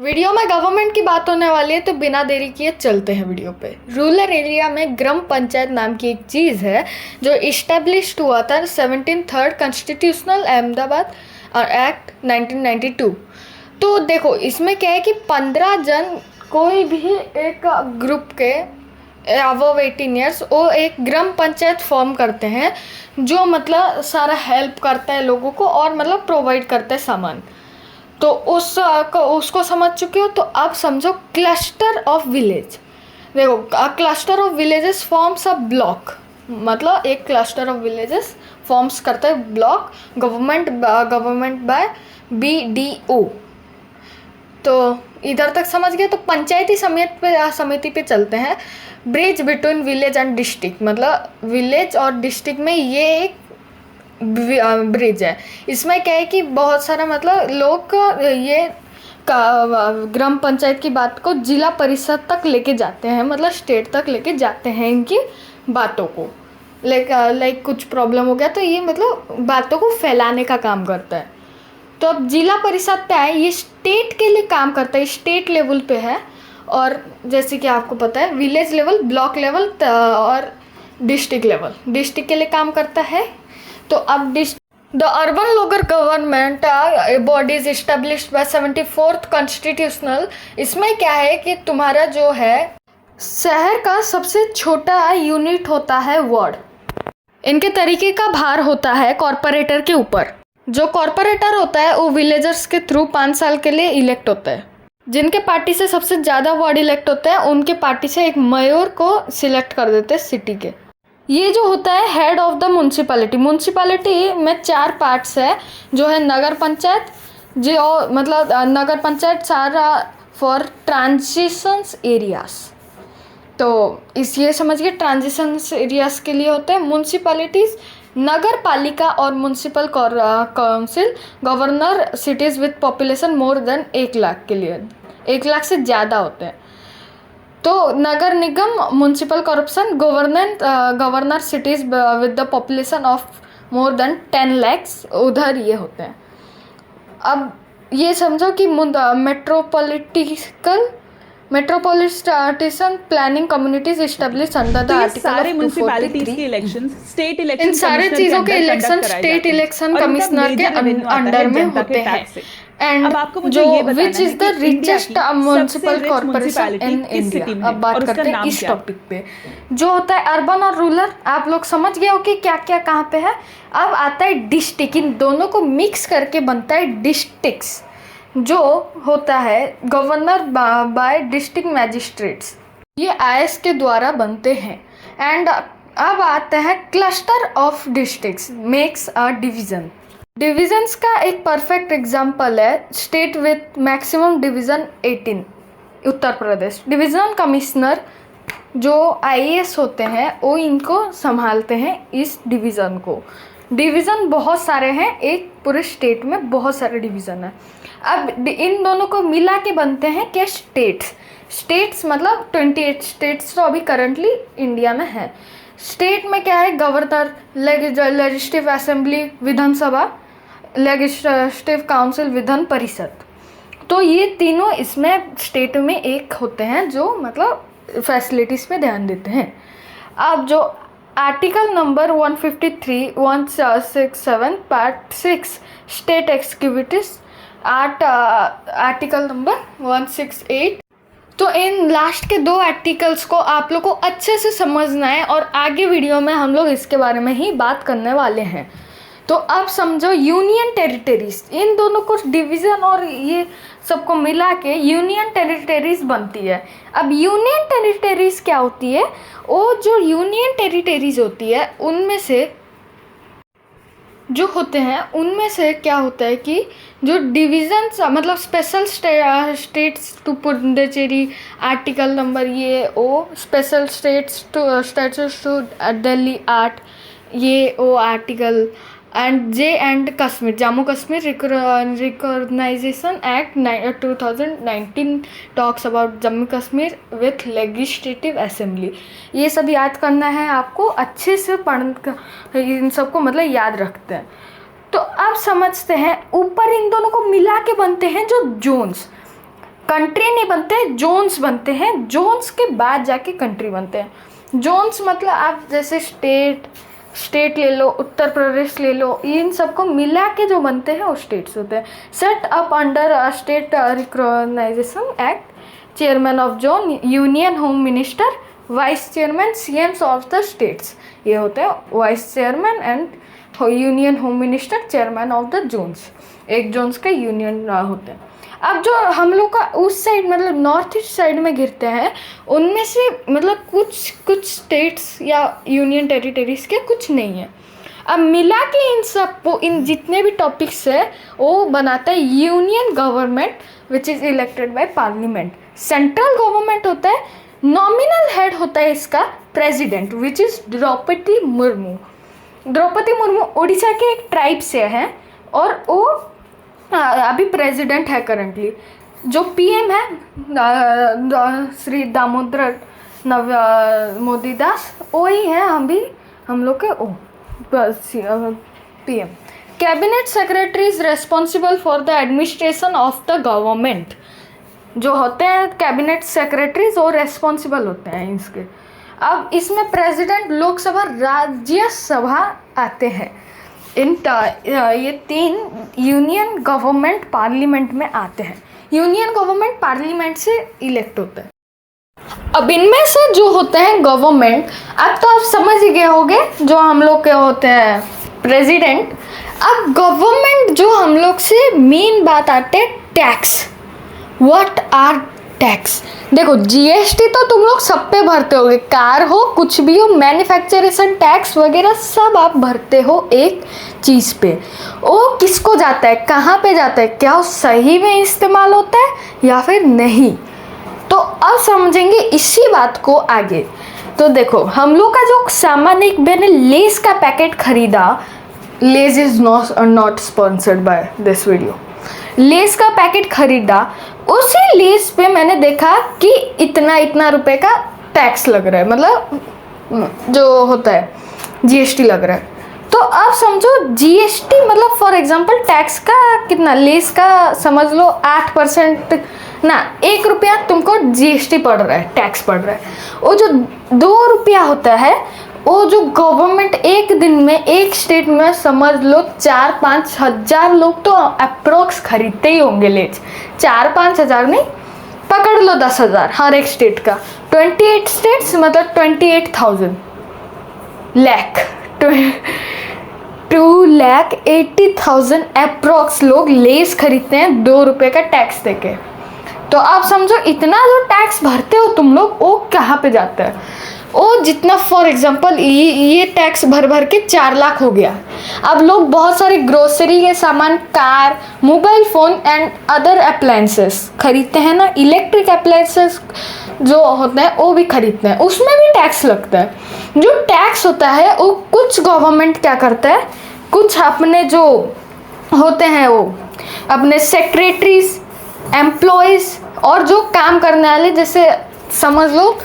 Video में government की बात होने वाली है तो बिना देरी किए चलते हैं वीडियो पे। रूरल एरिया में ग्राम पंचायत नाम की एक चीज़ है जो इस्टेब्लिश्ड हुआ था 17 कॉन्स्टिट्यूशनल अहमदाबाद और एक्ट 1992। तो देखो इसमें क्या है कि 15 जन कोई भी एक ग्रुप के अबव 18 ईयर्स वो एक ग्राम पंचायत फॉर्म करते हैं जो मतलब सारा हेल्प करता है लोगों को और मतलब प्रोवाइड करता है सामान। तो उसको समझ चुके हो तो अब समझो क्लस्टर ऑफ विलेज। देखो cluster of villages forms a block, मतलब एक क्लस्टर ऑफ विलेजेस फॉर्म्स करता है ब्लॉक गवर्नमेंट बाय BDO। तो इधर तक समझ गए। तो पंचायती समिति पे चलते हैं। Bridge between village and district, मतलब विलेज और डिस्ट्रिक्ट में ये एक ब्रिज है। इसमें क्या है कि बहुत सारा मतलब लोग ये ग्राम पंचायत की बात को जिला परिषद तक लेके जाते हैं, मतलब स्टेट तक लेके जाते हैं इनकी बातों को। लाइक कुछ प्रॉब्लम हो गया तो ये मतलब बातों को फैलाने का काम करता है। तो अब जिला परिषद पे आए, ये स्टेट के लिए काम करता है, स्टेट लेवल पे है। और जैसे कि आपको पता है विलेज लेवल, ब्लॉक लेवल और डिस्ट्रिक्ट लेवल, डिस्ट्रिक्ट के लिए काम करता है। तो अब the urban local government body is established by 74th constitutional. इसमें क्या है कि तुम्हारा जो है शहर का सबसे छोटा यूनिट होता है वार्ड। इनके तरीके का भार होता है कॉरपोरेटर के ऊपर। जो कॉरपोरेटर होता है वो विलेजर्स के थ्रू 5 साल के लिए इलेक्ट होता है। जिनके पार्टी से सबसे ज़्यादा वार्ड इलेक्ट होते हैं उनके पार्टी से एक मेयर को सिलेक्ट कर देते हैं सिटी के। ये जो होता है हेड ऑफ द म्यूनसिपैलिटी में 4 पार्ट्स है जो है नगर पंचायत, जो मतलब नगर पंचायत सारा फॉर ट्रांजिशंस एरियाज। तो ये समझिए ट्रांजिशंस एरियाज के लिए होते हैं म्यूनसिपैलिटीज, नगर पालिका और municipal council governor cities with population more than 1 lakh के लिए, 1 लाख से ज़्यादा होते हैं। तो nagar nigam municipal corporation governor cities with the population of more than 10 lakhs उधर ये होते हैं। अब ये समझो कि metropolitan planning communities establish under the article सारे म्युनिसिपैलिटीज के इलेक्शंस, स्टेट इलेक्शन, इन सारे चीज़ों के इलेक्शन स्टेट इलेक्शन कमिश्नर के अंडर में होते हैं। एंड जो which is the richest municipal corporation in India. अब बात करते हैं इस टॉपिक पे जो होता है अर्बन और रूरल। आप लोग समझ गए हो कि क्या क्या कहाँ पे है। अब आता है डिस्ट्रिक्ट, इन दोनों को मिक्स करके बनता है डिस्ट्रिक्ट्स जो होता है गवर्नर बाय डिस्ट्रिक्ट मैजिस्ट्रेट्स। ये IS के द्वारा बनते हैं। एंड अब आता है cluster of districts makes a division. Divisions का एक परफेक्ट एग्जाम्पल है state with maximum division 18 Uttar Pradesh. Division commissioner जो IAS होते हैं वो इनको संभालते हैं इस डिवीज़न को। डिवीज़न बहुत सारे हैं, एक पूरे स्टेट में बहुत सारे डिवीज़न है। अब इन दोनों को मिला के बनते हैं क्या स्टेट्स मतलब 28 स्टेट्स तो अभी करंटली इंडिया में है। स्टेट में क्या है गवर्नर, लेजिस्लेटिव असेंबली विधानसभा, लेजिस्लेटिव काउंसिल विधान परिषद। तो ये तीनों इसमें स्टेट में एक होते हैं जो मतलब फैसिलिटीज़ पे ध्यान देते हैं। अब जो article number 153 167 part 6 state executives article number 168। तो इन लास्ट के 2 आर्टिकल्स को आप लोग को अच्छे से समझना है और आगे वीडियो में हम लोग इसके बारे में ही बात करने वाले हैं। तो अब समझो यूनियन टेरिटरीज, इन दोनों को डिवीज़न और ये सबको मिला के यूनियन टेरिटरीज बनती है। अब यूनियन टेरिटरीज क्या होती है, वो जो यूनियन टेरिटरीज होती है उनमें से जो होते हैं उनमें से क्या होता है कि जो डिवीज़न्स मतलब special status to Puducherry article number ये ओ, स्पेशल स्टेट्स टू दिल्ली 8 ये ओ article, and J and Kashmir Jammu Kashmir recognisation act 2019 talks about Jammu Kashmir with legislative assembly. ये सब याद करना है आपको, अच्छे से इन सबको मतलब याद रखते हैं। तो अब समझते हैं ऊपर इन दोनों को मिला के बनते हैं जो जोन्स। कंट्री नहीं बनते, जोन्स बनते हैं। जोन्स के बाद जाके कंट्री बनते हैं। जोन्स मतलब आप जैसे स्टेट ले लो, उत्तर प्रदेश ले लो, इन सबको मिला के जो बनते हैं वो स्टेट्स होते हैं। Set up under state reorganisation act, chairman of zone, union home minister, vice chairman, CMs of the states, ये होते हैं vice chairman and union home minister, chairman of the zones. एक जोन्स का यूनियन होते हैं। अब जो हम लोग का उस साइड मतलब नॉर्थ ईस्ट साइड में गिरते हैं, उनमें से मतलब कुछ स्टेट्स या यूनियन टेरिटरीज के कुछ नहीं है। अब मिला के इन सब इन जितने भी टॉपिक्स है वो बनाता है union government which is elected by parliament. Central government होता है, नॉमिनल हेड होता है इसका president which is Droupadi Murmu. Droupadi Murmu Orissa के एक ट्राइब से हैं और वो अभी प्रेसिडेंट है करंटली। जो पीएम है श्री दामोदर मोदी दास, वही है हम लोग के PM. Cabinet secretary is responsible for the administration of the government. जो होते हैं कैबिनेट सेक्रेटरीज वो रेस्पॉन्सिबल होते हैं इसके। अब इसमें प्रेसिडेंट, लोकसभा, राज्यसभा आते हैं। ये तीन यूनियन गवर्नमेंट पार्लियामेंट में आते हैं। यूनियन गवर्नमेंट पार्लियामेंट से इलेक्ट होता है। अब इनमें से जो होते हैं गवर्नमेंट, अब तो आप समझ ही गए होंगे जो हम लोग के होते हैं प्रेसिडेंट। अब गवर्नमेंट जो हम लोग से मेन बात आते हैं टैक्स। What are tax? देखो जीएसटी तो तुम लोग सब पे भरते होगे, कार हो कुछ भी हो, मैन्युफैक्चरेशन टैक्स वगैरह सब आप भरते हो एक चीज़ पे। वो किसको जाता है, कहाँ पे जाता है, क्या वो सही में इस्तेमाल होता है या फिर नहीं? तो अब समझेंगे इसी बात को आगे। तो देखो हम लोग का जो सामान, एक मैंने लेस का पैकेट खरीदा, less is not sponsored by this video. Less का पैकेट खरीदा, उसी लेस पे मैंने देखा कि इतना रुपए का टैक्स लग रहा है, मतलब जो होता है जीएसटी लग रहा है। तो अब समझो जीएसटी मतलब फॉर एग्जांपल टैक्स का कितना, लेस का समझ लो 8% ना, 1 रुपया तुमको जीएसटी पड़ रहा है, टैक्स पड़ रहा है। वो जो 2 रुपया होता है वो जो गवर्नमेंट एक दिन में एक स्टेट में समझ लो 4-5 हज़ार लोग तो अप्रोक्स खरीदते ही होंगे लेज। 4-5 हज़ार नहीं, पकड़ लो 10,000 हर एक स्टेट का। 28 स्टेट्स मतलब 28,000 लाख, 2,80,000 अप्रोक्स लोग लेस खरीदते हैं 2 रुपये का टैक्स देके। तो आप समझो इतना जो टैक्स भरते हो तुम लोग, वो कहाँ पे जाता है? वो जितना फॉर एग्जांपल ये टैक्स भर के 4 लाख हो गया। अब लोग बहुत सारे ग्रोसरी के सामान, car, mobile phone and other appliances खरीदते हैं ना, इलेक्ट्रिक अप्लायंसेस जो होते हैं वो भी खरीदते हैं, उसमें भी टैक्स लगता है। जो टैक्स होता है वो कुछ गवर्नमेंट क्या करता है, कुछ अपने जो होते हैं वो अपने सेक्रेटरीज, एम्प्लॉयज़ और जो काम करने वाले, जैसे समझ लो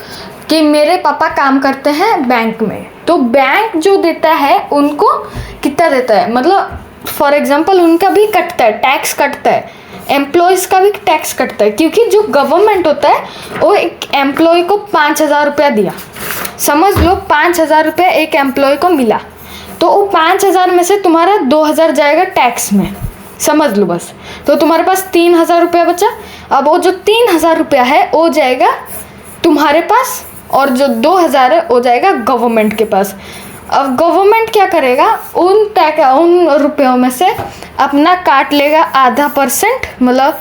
कि मेरे पापा काम करते हैं बैंक में, तो बैंक जो देता है उनको कितना देता है, मतलब फॉर एग्जांपल उनका भी कटता है, टैक्स कटता है, एम्प्लॉयज़ का भी टैक्स कटता है। क्योंकि जो गवर्नमेंट होता है वो एक एम्प्लॉय को 5,000 रुपया दिया, समझ लो 5,000 रुपया एक एम्प्लॉय को मिला, तो वो 5,000 में से तुम्हारा 2,000 जाएगा टैक्स में, समझ लो बस। तो तुम्हारे पास 3,000 रुपया बचा। अब वो जो 3,000 रुपया है वो जाएगा तुम्हारे पास, और जो 2,000 है वो जाएगा गवर्नमेंट के पास। अब गवर्नमेंट क्या करेगा, उन रुपयों में से अपना काट लेगा आधा %, मतलब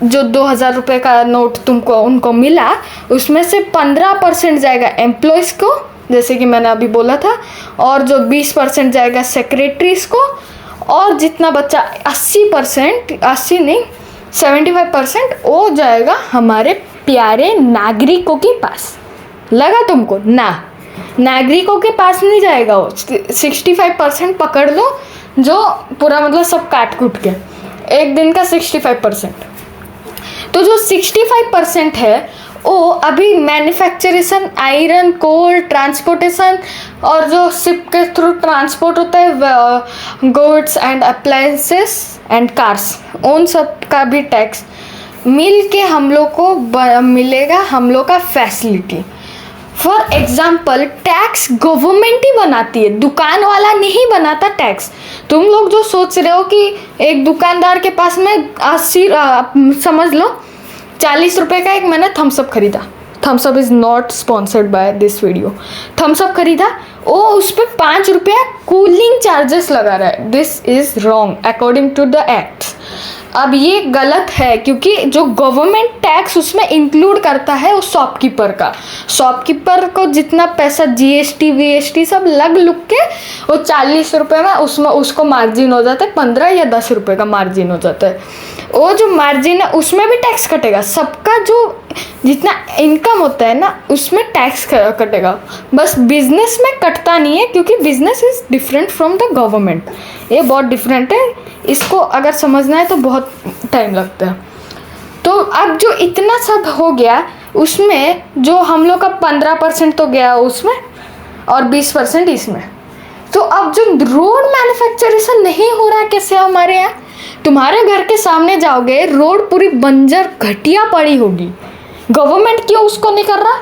जो 2,000 रुपये का नोट तुमको उनको मिला उसमें से 15% जाएगा एम्प्लॉयज़ को, जैसे कि मैंने अभी बोला था, और जो 20% जाएगा सेक्रेटरीज को, और जितना बच्चा 80 नहीं 75% वो जाएगा हमारे प्यारे नागरिकों के पास। लगा तुमको ना, नागरिकों के पास नहीं जाएगा वो, 65% पकड़ लो, जो पूरा मतलब सब काट कूट के एक दिन का 65%। तो जो 65% है वो अभी मैन्युफैक्चरेशन, आयरन, कोल, ट्रांसपोर्टेशन और जो शिप के थ्रू ट्रांसपोर्ट होता है goods and appliances and cars, उन सब का भी टैक्स मिल के हम लोग को मिलेगा हम लोग का facility. For example tax government ही बनाती है, दुकान वाला नहीं बनाता टैक्स। तुम लोग जो सोच रहे हो कि एक दुकानदार के पास में 80 समझ लो 40 रुपए का एक मैंने थम्सअप खरीदा, Thums Up is not sponsored by this video, Thums Up खरीदा, वो उस पर 5 रुपया कूलिंग चार्जेस लगा रहा है। This is wrong according to the act. अब ये गलत है क्योंकि जो गवर्नमेंट टैक्स उसमें इंक्लूड करता है वो शॉपकीपर का, शॉपकीपर को जितना पैसा जीएसटी वीएसटी सब लग लुग के वो 40 रुपये में उसमें उसको मार्जिन हो जाता है, 15 या 10 रुपये का मार्जिन हो जाता है। वो जो मार्जिन है उसमें भी टैक्स कटेगा, सबका जो जितना इनकम होता है ना उसमें टैक्स कटेगा, बस बिजनेस में कटता नहीं है क्योंकि business is different from the government. ये बहुत डिफरेंट है, इसको अगर समझना है तो बहुत टाइम लगता है। तो अब जो इतना सब हो गया उसमें जो हम लोग का 15% तो गया उसमें और 20% इसमें। तो अब जो रोड मैन्युफैक्चरेशन नहीं हो रहा कैसे हमारे यहाँ, तुम्हारे घर के सामने जाओगे रोड पूरी बंजर घटिया पड़ी होगी, गवर्नमेंट क्यों उसको नहीं कर रहा?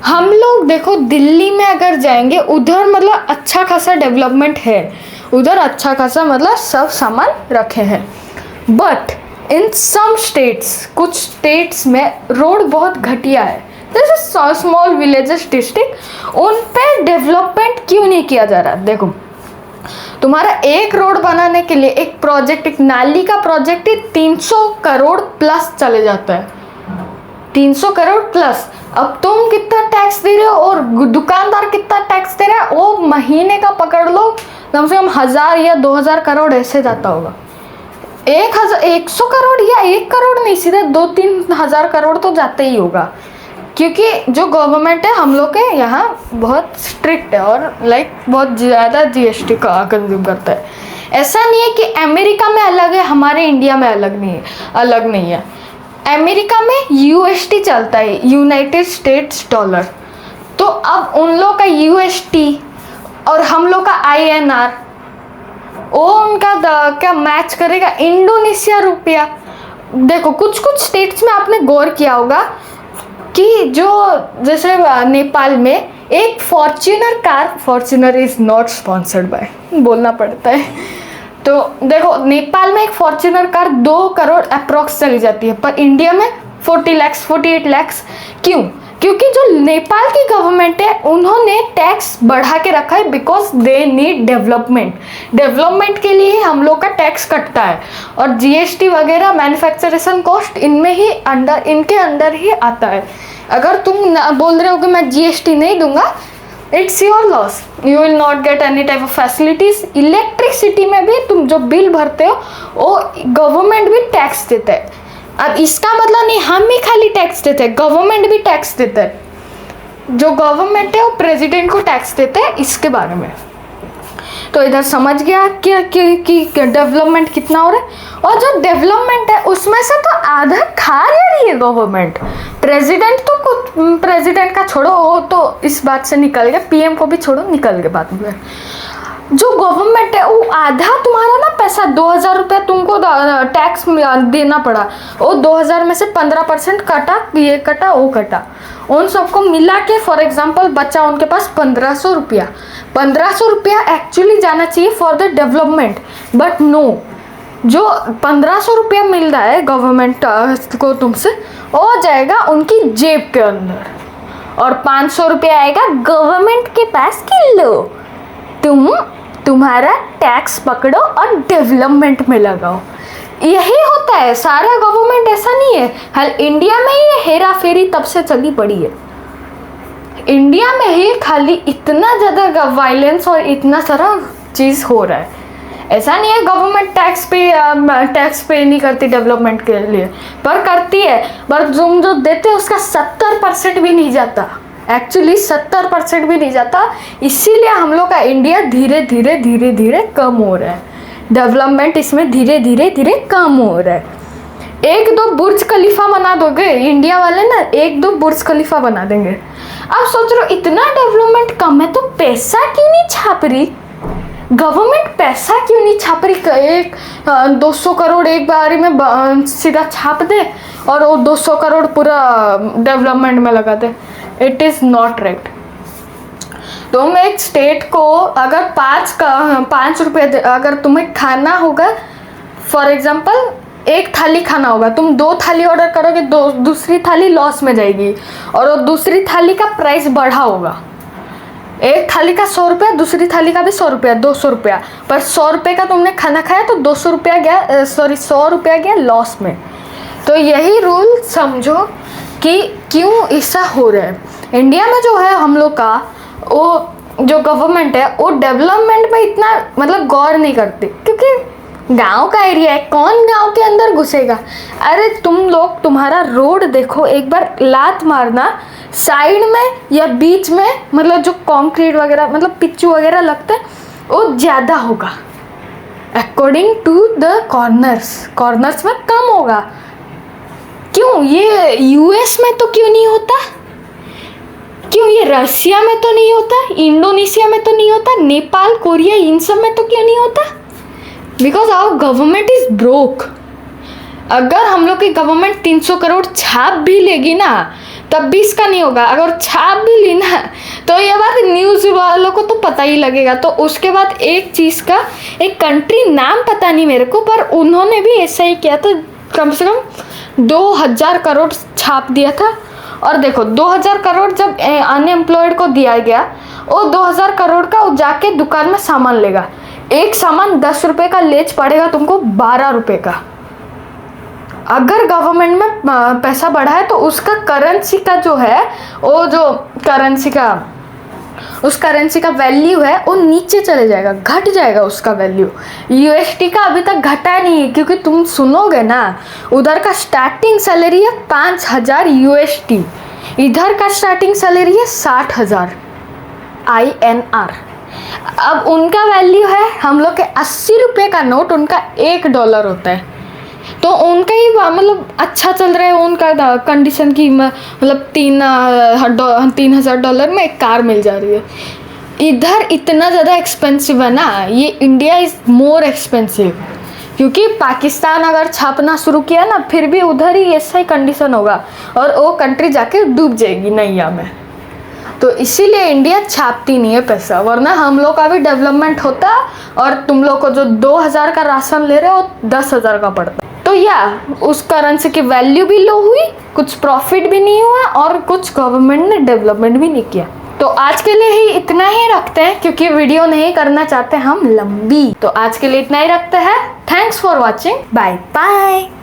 हम लोग देखो दिल्ली में अगर जाएंगे उधर मतलब अच्छा खासा डेवलपमेंट है, उधर अच्छा खासा मतलब सब सामान रखे हैं, बट इन सम स्टेट्स कुछ स्टेट्स में रोड बहुत घटिया है, जैसे स्मॉल विलेजेस डिस्ट्रिक्ट, उन पे डेवलपमेंट क्यों नहीं किया जा रहा? देखो तुम्हारा एक रोड बनाने के लिए एक प्रोजेक्ट, एक नाली का प्रोजेक्ट ही 300 करोड़ प्लस चले जाता है, 300 करोड़ प्लस। अब तुम कितना टैक्स दे रहे हो और दुकानदार कितना टैक्स दे रहा है, वो महीने का पकड़ लो कम से कम 1000 या 2000 करोड़ ऐसे जाता होगा। 100 करोड़ या 1 करोड़ नहीं, सीधे 2-3 हज़ार करोड़ तो जाते ही होगा, क्योंकि जो गवर्नमेंट है हम लोग के यहाँ बहुत स्ट्रिक्ट है और बहुत ज़्यादा जीएसटी का कंज्यूम करता है। ऐसा नहीं है कि अमेरिका में अलग है हमारे इंडिया में अलग नहीं है। अमेरिका में यूएसटी चलता है, यूनाइटेड स्टेट्स डॉलर, तो अब उन लोग का यूएसटी और हम लोग का INR वो उनका क्या मैच करेगा? इंडोनेशिया रुपया। देखो कुछ कुछ स्टेट्स में आपने गौर किया होगा कि जो जैसे नेपाल में एक Fortuner car, Fortuner is not sponsored by, बोलना पड़ता है, तो देखो नेपाल में एक फॉर्च्यूनर कार 2 करोड़ अप्रॉक्स चली जाती है, पर इंडिया में 40 लाख 48 लाख। क्यों? क्योंकि जो नेपाल की गवर्नमेंट है उन्होंने टैक्स बढ़ा के रखा है, बिकॉज दे नीड डेवलपमेंट के लिए हम लोग का टैक्स कटता है, और जीएसटी वगैरह मैन्युफैक्चरेशन कॉस्ट इनके अंदर ही आता है। अगर तुम बोल रहे हो कि मैं जीएसटी नहीं दूंगा, it's your loss, you will not get any type of facilities. Electricity में भी तुम जो बिल भरते हो वो गवर्नमेंट भी टैक्स देता है। अब इसका मतलब नहीं हम ही खाली टैक्स देते हैं, गवर्नमेंट भी टैक्स देता है, जो गवर्नमेंट है वो प्रेसिडेंट को टैक्स देते हैं, इसके बारे में। तो इधर समझ गया कि डेवलपमेंट कितना हो रहा है, और जो डेवलपमेंट है उसमें से तो आधा खा रही है गवर्नमेंट। प्रेसिडेंट का छोड़ो, वो तो इस बात से निकल गया, पीएम को भी छोड़ो, निकल गए बात में। जो गवर्नमेंट है वो आधा तुम्हारा ना पैसा 2000 रुपया तुमको टैक्स देना पड़ा, वो 2000 में से 15% कटा, ये कटा वो कटा, उन सबको मिला के फॉर एग्जांपल बचा उनके पास 1500 रुपया। 1500 रुपया एक्चुअली जाना चाहिए for the development, but no, जो 1500 रुपया मिल रहा है गवर्नमेंट को तुमसे, वो जाएगा उनकी जेब के अंदर, और 500 रुपया आएगा गवर्नमेंट के पास कि लो तुम्हारा टैक्स पकड़ो और डेवलपमेंट में लगाओ। यही होता है, सारा गवर्नमेंट ऐसा नहीं है। हर इंडिया में ही हेरा फेरी तब से चली पड़ी है, इंडिया में ही खाली इतना ज़्यादा वायलेंस और इतना सारा चीज़ हो रहा है। ऐसा नहीं है गवर्नमेंट टैक्स पे नहीं करती डेवलपमेंट के लिए, पर करती है, पर तुम जो देते हो उसका 70% भी नहीं जाता, एक्चुअली 70% भी नहीं जाता। इसीलिए हम लोग का इंडिया धीरे धीरे कम हो रहा है, डेवलपमेंट इसमें धीरे धीरे कम हो रहा है। 1-2 बुर्ज खलीफा बना दोगे इंडिया वाले ना, 1-2 बुर्ज खलीफा बना देंगे। अब सोच रहे हो इतना डेवलपमेंट कम है तो पैसा क्यों नहीं छाप रही? गवर्नमेंट पैसा क्यों नहीं छाप रही? 200 करोड़ एक बारी में सीधा छाप दे और वो 200 करोड़ पूरा डेवलपमेंट में लगा दे। It is not right. तुम एक स्टेट को अगर 5 रुपये अगर तुम्हें खाना होगा, फॉर एग्जाम्पल एक थाली खाना होगा, तुम 2 थाली ऑर्डर करोगे, दूसरी थाली लॉस में जाएगी और वो दूसरी थाली का प्राइस बढ़ा होगा। एक थाली का 100 रुपया, दूसरी थाली का भी 100 रुपया, 200 रुपया, पर 100 रुपये का तुमने खाना खाया तो 200 रुपया गया, 100 रुपया गया लॉस में। तो यही रूल समझो कि क्यों ऐसा हो रहा है। इंडिया में जो है हम लोग का वो जो गवर्नमेंट है वो डेवलपमेंट में इतना मतलब गौर नहीं करती, क्योंकि गांव का एरिया है, कौन गांव के अंदर घुसेगा। अरे तुम लोग तुम्हारा रोड देखो, एक बार लात मारना साइड में या बीच में, मतलब जो कंक्रीट वगैरह मतलब पिच्चू वगैरह लगता है वो ज़्यादा होगा अकॉर्डिंग टू द कॉर्नर्स में कम होगा। क्यों ये यूएस में तो क्यों नहीं होता? क्यों ये रसिया में तो नहीं होता? इंडोनेशिया में तो नहीं होता? नेपाल, कोरिया, इन सब में तो क्यों नहीं होता? Because our government is broke. अगर हम लोग की गवर्नमेंट 300 करोड़ छाप भी लेगी ना तब भी इसका नहीं होगा। अगर छाप भी ली ना तो ये बात न्यूज़ वालों को तो पता ही लगेगा। तो उसके बाद एक चीज़ का, एक कंट्री नाम पता नहीं मेरे को, पर उन्होंने भी ऐसा ही किया था, कम से कम 2000 करोड़ छाप दिया था। और देखो 2000 करोड़ जब अनएम्प्लॉयड को दिया गया, वो 2000 करोड़ का वो जाके दुकान में सामान लेगा, एक सामान 10 रुपये का लेच पड़ेगा तुमको 12 रुपये का। अगर गवर्नमेंट में पैसा बढ़ा है तो उसका करेंसी का जो है, वो जो उस करेंसी का वैल्यू है वो नीचे चले जाएगा, घट जाएगा उसका वैल्यू। यूएसडी का अभी तक घटा नहीं है, क्योंकि तुम सुनोगे ना उधर का स्टार्टिंग सैलरी है 5000 यूएसडी, इधर का स्टार्टिंग सैलरी है 60,000 INR। अब उनका वैल्यू है, हम लोग के 80 रुपये का नोट उनका $1 होता है। तो उनका ही मतलब अच्छा चल रहा है उनका कंडीशन की, मतलब $3,000 में एक कार मिल जा रही है। इधर इतना ज़्यादा एक्सपेंसिव है ना, ये इंडिया इज़ मोर एक्सपेंसिव, क्योंकि पाकिस्तान अगर छापना शुरू किया ना फिर भी उधर ही ऐसा ही कंडीशन होगा और वो कंट्री जाके डूब जाएगी नैया में। तो इसीलिए इंडिया छापती नहीं है पैसा, वरना हम लोग का भी डेवलपमेंट होता और तुम लोग को जो 2000 का राशन ले रहे हो 10,000 का पड़ता। तो या उस करेंसी की वैल्यू भी लो हुई, कुछ प्रॉफिट भी नहीं हुआ और कुछ गवर्नमेंट ने डेवलपमेंट भी नहीं किया। तो आज के लिए ही इतना ही रखते हैं, क्योंकि वीडियो नहीं करना चाहते हम लंबी। तो आज के लिए इतना ही रखते हैं। Thanks for watching, bye bye.